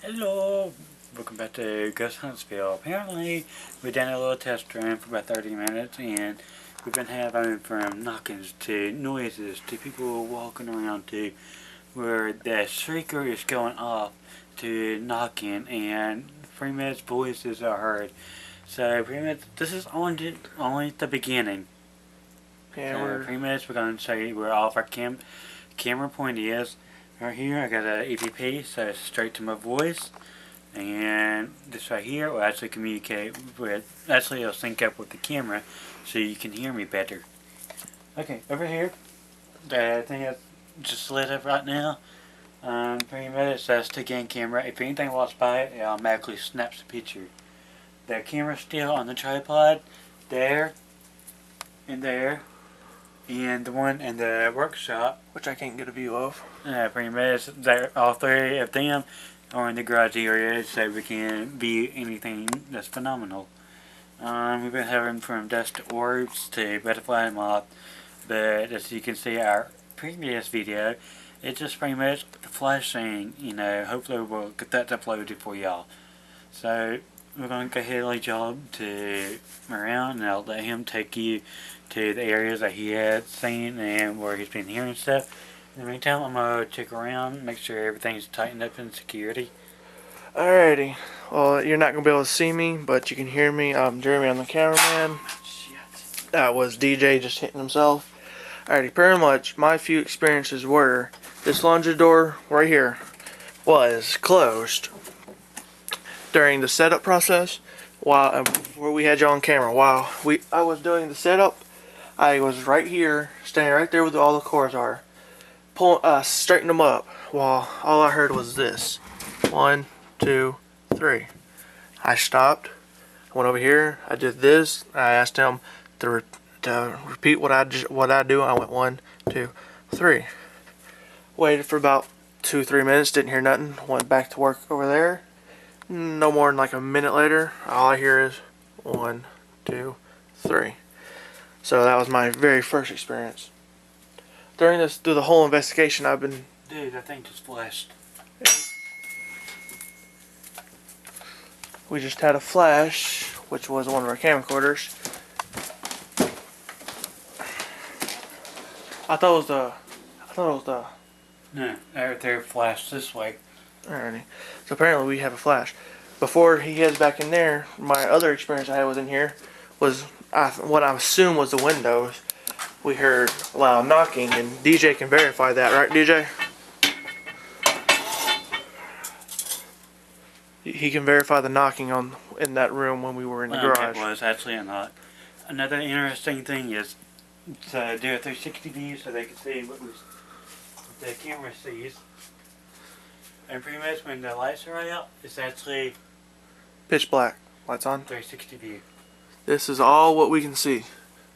Hello, welcome back to Ghosthsv. Apparently, we done a little test run for about 30 minutes, and we've been having from knockings to noises to people walking around to where the shrieker is going off to knocking, and pretty much voices are heard. So pretty much this is only the beginning. Yeah, So pretty much we're gonna show you where all of our camera point is. Right here, I got an EVP, so it's straight to my voice. And this right here will actually communicate with, actually it'll sync up with the camera so you can hear me better. Okay, over here, the thing that's just lit up right now, pretty much it says to gain camera. If anything walks by it, it automatically snaps a picture. The camera's still on the tripod, there, and there, and the one in the workshop, which I can't get a view of. pretty much all three of them are in the garage area, so we can view anything that's phenomenal. We've been having from dust orbs to butterfly and moth, but as you can see our previous video, it's just pretty much flashing. Hopefully we'll get that uploaded for y'all. So we're going to go ahead and lead y'all to around, and I'll let him take you to the areas that he had seen and where he's been hearing stuff. In the meantime, I'm going to check around, make sure everything's tightened up in security. Alrighty. Well, you're not going to be able to see me, but you can hear me. I'm Jeremy, I'm the cameraman. Shit. That was DJ just hitting himself. Alrighty, pretty much my few experiences were this laundry door right here was closed during the setup process while where we had you on camera. While I was doing the setup, I was right here, standing right there where all the cords are, straightening them up, while all I heard was this. 1, 2, 3. I stopped, went over here, I did this, I asked him to repeat what I do. I went 1, 2, 3. Waited for about 2-3 minutes, didn't hear nothing, went back to work over there. No more than like a minute later, all I hear is 1, 2, 3. So that was my very first experience. Through the whole investigation, I've been... Dude, that thing just flashed. We just had a flash, which was one of our camcorders. I thought it was the... No, there flashed this way. Alrighty. So apparently we have a flash. Before he heads back in there, my other experience I had was in here was what I assume was the windows. We heard loud knocking, and DJ can verify that, right, DJ? He can verify the knocking in that room when we were in the garage. It was actually not. Another interesting thing is to do a 360 view so they can see what the camera sees. And pretty much when the lights are out, it's actually pitch black. Lights on. 360 view. This is all what we can see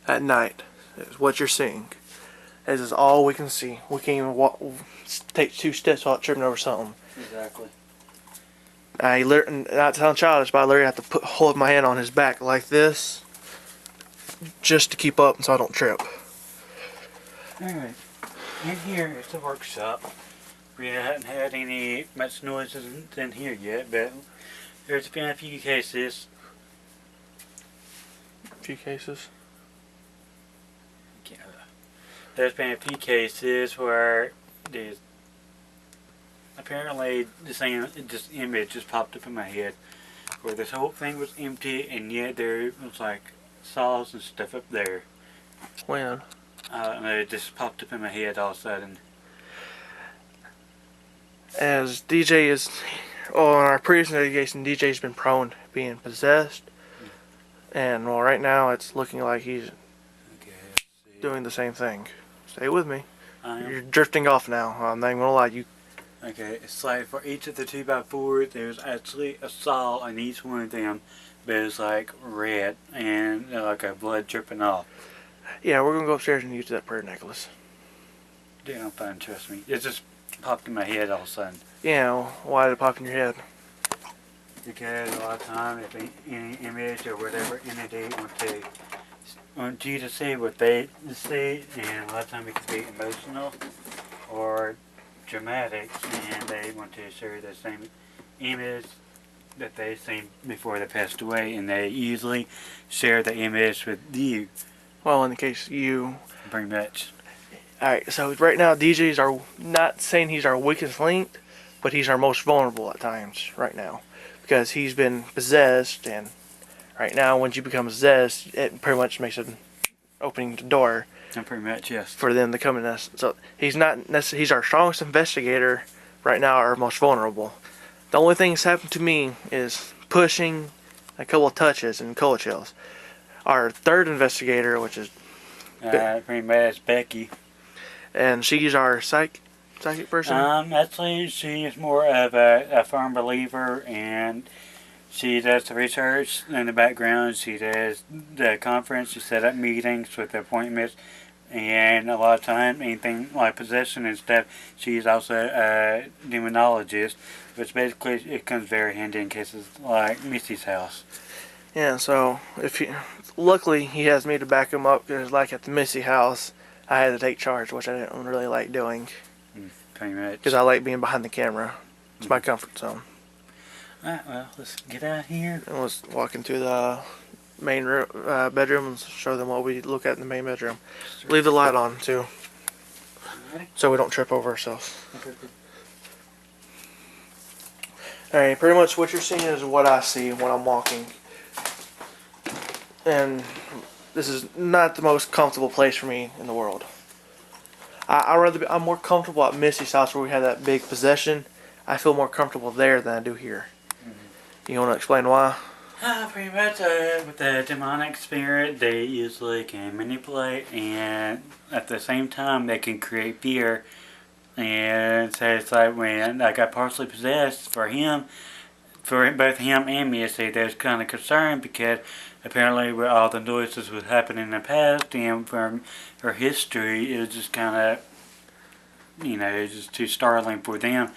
at night. Is what you're seeing. This is all we can see. We can't even take 2 steps without tripping over something. Exactly. Not sound childish, but I literally have to hold my hand on his back like this just to keep up, so I don't trip. Alright, in here is the workshop. We haven't had any much noises in here yet, but there's been a few cases. There's been a few cases where there's apparently this image just popped up in my head where this whole thing was empty and yet there was like saws and stuff up there. When? It just popped up in my head all of a sudden. As DJ is, on our previous investigation, DJ's been prone to being possessed. And well, right now it's looking like he's doing the same thing. Stay with me. You're drifting off now. I'm not even gonna lie. Okay, it's like for each of the 2x4s, there's actually a saw on each one of them, but it's like red and like a blood dripping off. Yeah, we're gonna go upstairs and use that prayer necklace. Damn, fine, trust me. It just popped in my head all of a sudden. Yeah, why did it pop in your head? Because a lot of times, if any image or whatever entity want you to see what they see, and a lot of times it can be emotional or dramatic, and they want to share the same image that they seen before they passed away, and they usually share the image with you. Well, in the case you. Pretty much. Alright, so right now DJ's are not saying he's our weakest link, but he's our most vulnerable at times right now. Because he's been possessed, and right now once you become possessed, it pretty much makes an opening the door Pretty much, yes. for them to come in us. So he's not necessarily, he's our strongest investigator right now, our most vulnerable. The only thing that's happened to me is pushing, a couple of touches, and cold chills. Our third investigator, which is Pretty much Becky. and she's our psychic person. Actually, she is more of a firm believer, and she does the research in the background. She does the conference. She set up meetings with the appointments, and a lot of time, anything like possession and stuff, she's also a demonologist, which basically it comes very handy in cases like Missy's house. Yeah, so luckily he has me to back him up, because like at the Missy house, I had to take charge, which I didn't really like doing, Pretty much. because I like being behind the camera. It's my comfort zone. Alright, well, let's get out here. And let's walk into the main room, bedroom, and show them what we look at in the main bedroom. Leave the light on too, so we don't trip over ourselves. Alright, pretty much what you're seeing is what I see when I'm walking. And this is not the most comfortable place for me in the world. I'm more comfortable at Missy's house, where we had that big possession. I feel more comfortable there than I do here. You want to explain why? Pretty much with the demonic spirit, they usually can manipulate, and at the same time they can create fear. And so it's like when I got partially possessed for both him and me, there's kind of concern, because apparently with all the noises that happened in the past and from her history, it was just kind of, it's just too startling for them.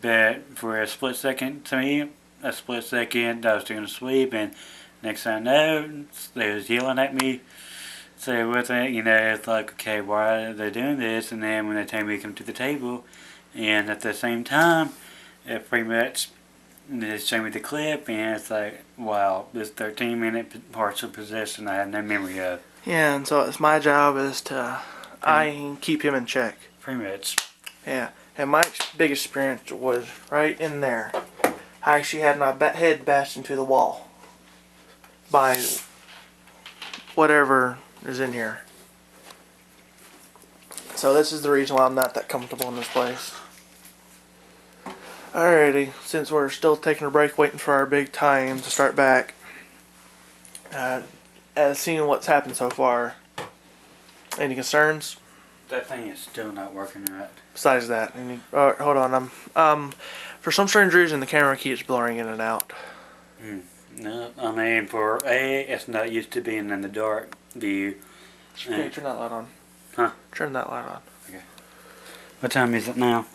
But for a split second, to me, I was doing a sleep, and next thing I know, they was yelling at me. So it wasn't, it's like, okay, why are they doing this? And then when they tell me to come to the table, and at the same time, it pretty much, they show me the clip, and it's like, wow, this 13-minute partial possession I have no memory of. Yeah, and so it's my job is to keep him in check. Pretty much. Yeah, and my big experience was right in there. I actually had my head bashed into the wall by whatever is in here. So this is the reason why I'm not that comfortable in this place. Alrighty, since we're still taking a break, waiting for our big time to start back, as seeing what's happened so far, any concerns? That thing is still not working right. Besides that, hold on, for some strange reason the camera keeps blurring in and out. No, I mean, it's not used to being in the dark view. Okay, turn that light on. Huh? Turn that light on. Okay. What time is it now?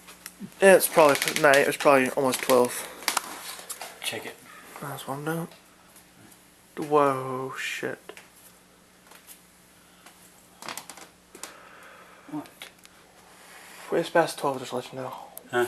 It's probably night. It was probably almost 12. Check it. That's what I'm doing. Whoa, shit. What? It's past 12, just to let you know. Huh?